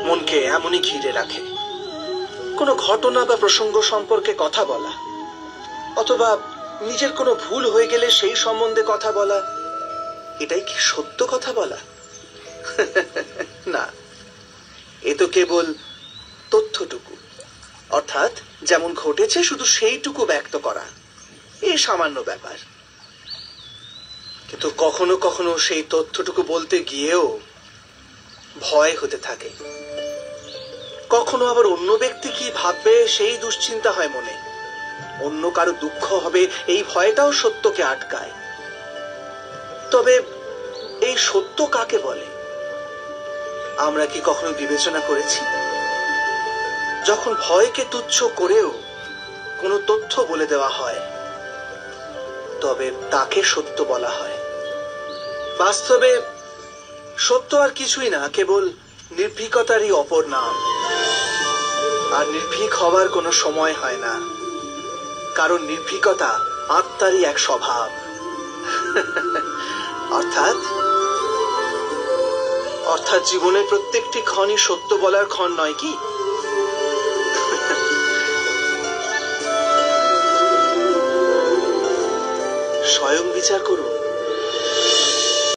মনকে এমনই ঘিরে রাখে। কোনো ঘটনা বা প্রসঙ্গ সম্পর্কে কথা বলা, অথবা নিজের কোনো ভুল হয়ে গেলে সেই সম্বন্ধে কথা বলা, এটাই কি সত্য কথা বলা? না, এ তো কেবল তথ্যটুকু, অর্থাৎ যেমন ঘটেছে শুধু সেইটুকু ব্যক্ত করা। এই সামান্য ব্যাপার। কিন্তু কখনো কখনো সেই তথ্যটুকু বলতে গিয়েও ভয় হতে থাকে। কখনো আবার অন্য ব্যক্তি কি ভাববে সেই দুশ্চিন্তা হয় মনে। অন্য কারো দুঃখ হবে এই ভয়টাও সত্যকে আটকায়। তবে এই সত্য কাকে বলে আমরা কি কখনো বিবেচনা করেছি? যখন ভয়কে তুচ্ছ করেও কোনো তথ্য বলে দেওয়া হয়, তবে তাকে সত্য বলা হয়। বাস্তবে সত্য আর কিছুই না, কেবল নির্ভীকতারই অপর নাম। আর নির্ভীক হবার কোনো সময় হয় না, কারণ নির্ভীকতা আত্মারই এক স্বভাব। অর্থাৎ জীবনের প্রত্যেকটি ক্ষণই সত্য বলার ক্ষণ নয় কি? স্বয়ং বিচার করুন।